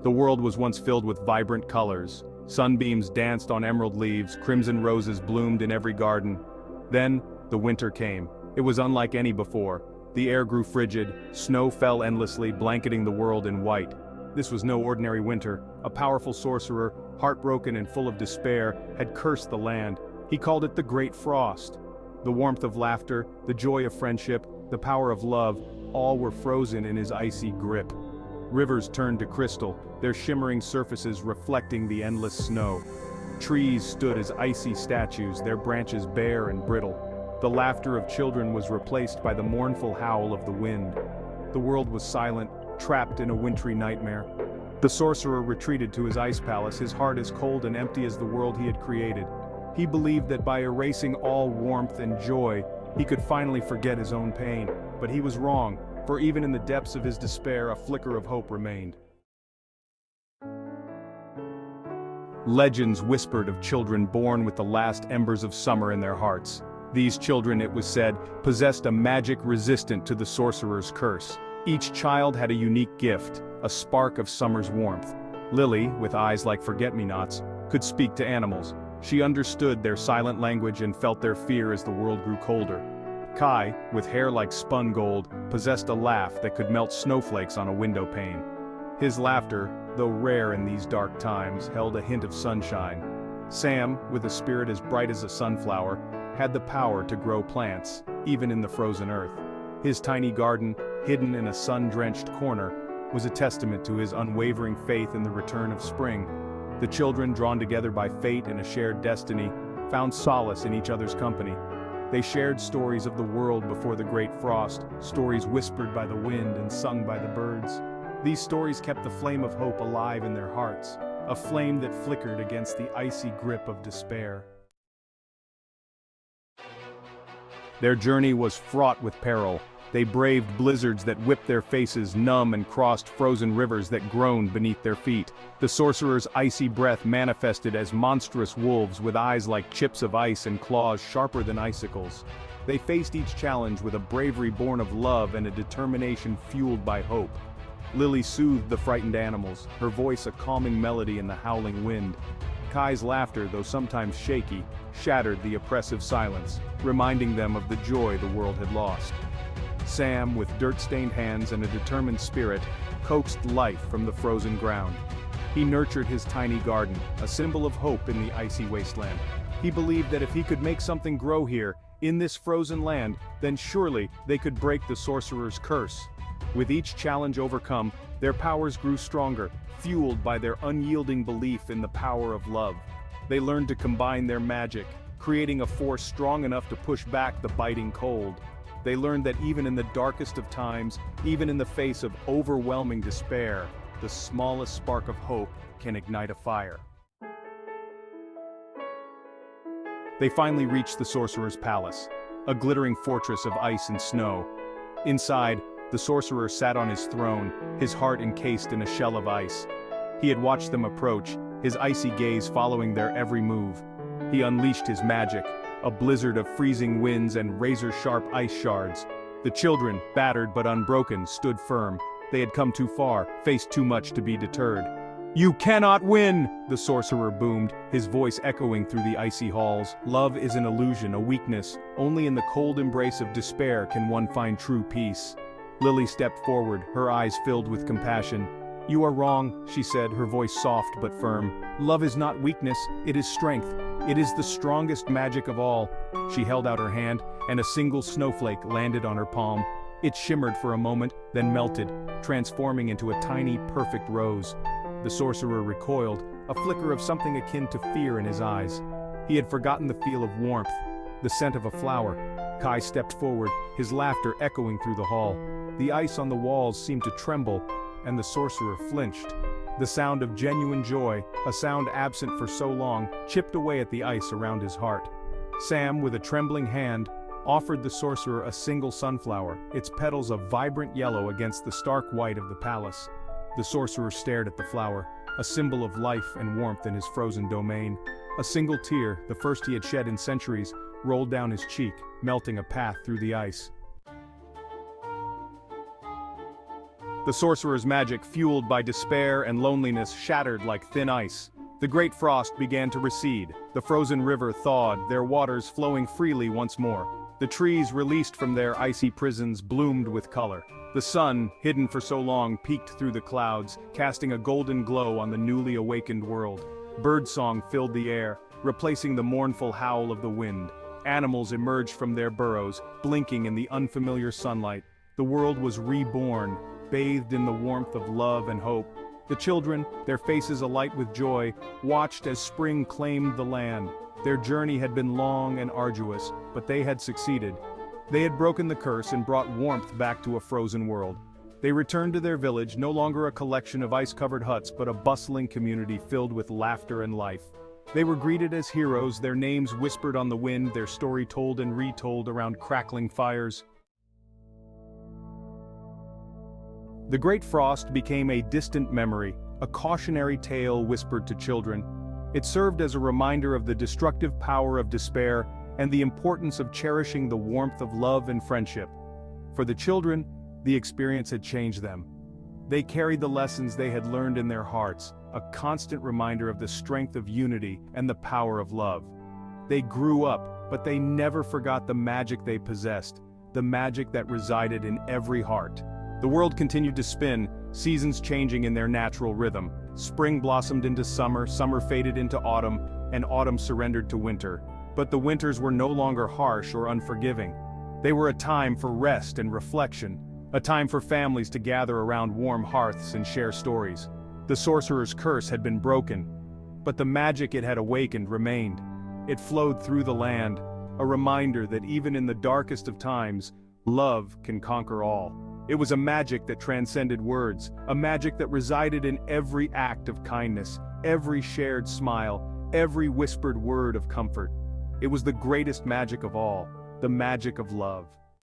The world was once filled with vibrant colors. Sunbeams danced on emerald leaves, crimson roses bloomed in every garden. Then, the winter came. It was unlike any before. The air grew frigid, snow fell endlessly, blanketing the world in white. This was no ordinary winter. A powerful sorcerer, heartbroken and full of despair, had cursed the land. He called it the Great Frost. The warmth of laughter, the joy of friendship, the power of love, all were frozen in his icy grip. Rivers turned to crystal, their shimmering surfaces reflecting the endless snow. Trees stood as icy statues, their branches bare and brittle. The laughter of children was replaced by the mournful howl of the wind. The world was silent, trapped in a wintry nightmare. The sorcerer retreated to his ice palace, his heart as cold and empty as the world he had created. He believed that by erasing all warmth and joy, he could finally forget his own pain. But he was wrong, for even in the depths of his despair, a flicker of hope remained. Legends whispered of children born with the last embers of summer in their hearts. These children, it was said, possessed a magic resistant to the sorcerer's curse. Each child had a unique gift, a spark of summer's warmth. Lily, with eyes like forget-me-nots, could speak to animals. She understood their silent language and felt their fear as the world grew colder. Kai, with hair like spun gold, possessed a laugh that could melt snowflakes on a window pane. His laughter, though rare in these dark times, held a hint of sunshine. Sam, with a spirit as bright as a sunflower, had the power to grow plants, even in the frozen earth. His tiny garden, hidden in a sun-drenched corner, was a testament to his unwavering faith in the return of spring. The children, drawn together by fate and a shared destiny, found solace in each other's company. They shared stories of the world before the Great Frost, stories whispered by the wind and sung by the birds. These stories kept the flame of hope alive in their hearts, a flame that flickered against the icy grip of despair. Their journey was fraught with peril. They braved blizzards that whipped their faces numb and crossed frozen rivers that groaned beneath their feet. The sorcerer's icy breath manifested as monstrous wolves with eyes like chips of ice and claws sharper than icicles. They faced each challenge with a bravery born of love and a determination fueled by hope. Lily soothed the frightened animals, her voice a calming melody in the howling wind. Kai's laughter, though sometimes shaky, shattered the oppressive silence, reminding them of the joy the world had lost. Sam, with dirt-stained hands and a determined spirit, coaxed life from the frozen ground. He nurtured his tiny garden, a symbol of hope in the icy wasteland. He believed that if he could make something grow here, in this frozen land, then surely they could break the sorcerer's curse. With each challenge overcome, their powers grew stronger, fueled by their unyielding belief in the power of love. They learned to combine their magic, creating a force strong enough to push back the biting cold. They learned that even in the darkest of times, even in the face of overwhelming despair, the smallest spark of hope can ignite a fire. They finally reached the sorcerer's palace, a glittering fortress of ice and snow. Inside, the sorcerer sat on his throne, his heart encased in a shell of ice. He had watched them approach, his icy gaze following their every move. He unleashed his magic, a blizzard of freezing winds and razor-sharp ice shards. The children, battered but unbroken, stood firm. They had come too far, faced too much to be deterred. "You cannot win!" the sorcerer boomed, his voice echoing through the icy halls. Love is an illusion, a weakness. Only in the cold embrace of despair can one find true peace. Lily stepped forward, her eyes filled with compassion. "You are wrong," she said, her voice soft but firm. "Love is not weakness, it is strength. It is the strongest magic of all." She held out her hand, and a single snowflake landed on her palm. It shimmered for a moment, then melted, transforming into a tiny, perfect rose. The sorcerer recoiled, a flicker of something akin to fear in his eyes. He had forgotten the feel of warmth, the scent of a flower. Kai stepped forward, his laughter echoing through the hall. The ice on the walls seemed to tremble, and the sorcerer flinched. The sound of genuine joy, a sound absent for so long, chipped away at the ice around his heart. Sam, with a trembling hand, offered the sorcerer a single sunflower, its petals a vibrant yellow against the stark white of the palace. The sorcerer stared at the flower, a symbol of life and warmth in his frozen domain. A single tear, the first he had shed in centuries, rolled down his cheek, melting a path through the ice. The sorcerer's magic, fueled by despair and loneliness, shattered like thin ice. The great frost began to recede. The frozen river thawed, their waters flowing freely once more. The trees, released from their icy prisons, bloomed with color. The sun, hidden for so long, peeked through the clouds, casting a golden glow on the newly awakened world. Birdsong filled the air, replacing the mournful howl of the wind. Animals emerged from their burrows, blinking in the unfamiliar sunlight. The world was reborn, bathed in the warmth of love and hope. The children, their faces alight with joy, watched as spring claimed the land. Their journey had been long and arduous, but they had succeeded. They had broken the curse and brought warmth back to a frozen world. They returned to their village, no longer a collection of ice-covered huts, but a bustling community filled with laughter and life. They were greeted as heroes, their names whispered on the wind, their story told and retold around crackling fires. The Great Frost became a distant memory, a cautionary tale whispered to children. It served as a reminder of the destructive power of despair and the importance of cherishing the warmth of love and friendship. For the children, the experience had changed them. They carried the lessons they had learned in their hearts, a constant reminder of the strength of unity and the power of love. They grew up, but they never forgot the magic they possessed, the magic that resided in every heart. The world continued to spin, seasons changing in their natural rhythm. Spring blossomed into summer, summer faded into autumn, and autumn surrendered to winter. But the winters were no longer harsh or unforgiving. They were a time for rest and reflection, a time for families to gather around warm hearths and share stories. The sorcerer's curse had been broken, but the magic it had awakened remained. It flowed through the land, a reminder that even in the darkest of times, love can conquer all. It was a magic that transcended words, a magic that resided in every act of kindness, every shared smile, every whispered word of comfort. It was the greatest magic of all, the magic of love.